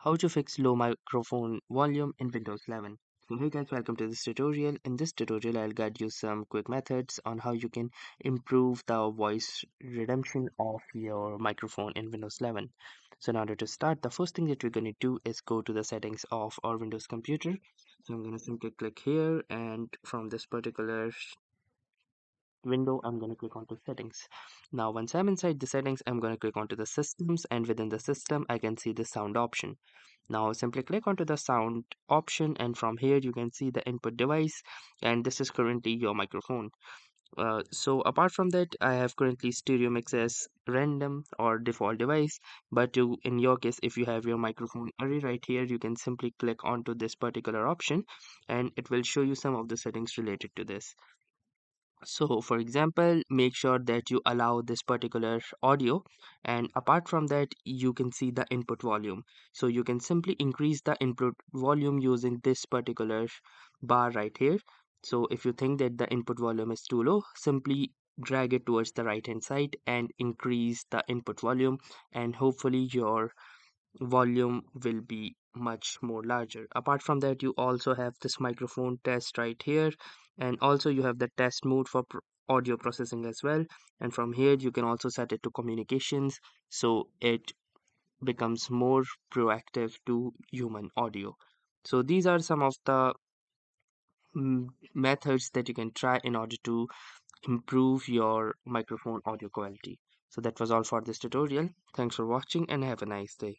How to fix low microphone volume in Windows 11. So hey guys, welcome to this tutorial. In this tutorial, I'll guide you some quick methods on how you can improve the voice redemption of your microphone in Windows 11. So in order to start, the first thing that we're going to do is go to the settings of our Windows computer. So I'm going to simply click here, and from this particular window, I'm going to click onto settings. Now once I'm inside the settings, I'm going to click onto the systems, and within the system I can see the sound option. Now simply click onto the sound option, and from here you can see the input device, and this is currently your microphone. So apart from that, I have currently stereo mix as random or default device, but in your case, if you have your microphone array right here, you can simply click onto this particular option, and it will show you some of the settings related to this. So for example, make sure that you allow this particular audio, and apart from that you can see the input volume. So you can simply increase the input volume using this particular bar right here. So if you think that the input volume is too low, simply drag it towards the right hand side and increase the input volume, and hopefully your volume will be much more larger. Apart from that, you also have this microphone test right here, and also you have the test mode for audio processing as well. And from here you can also set it to communications, so it becomes more proactive to human audio. So these are some of the methods that you can try in order to improve your microphone audio quality. So that was all for this tutorial. Thanks for watching and have a nice day.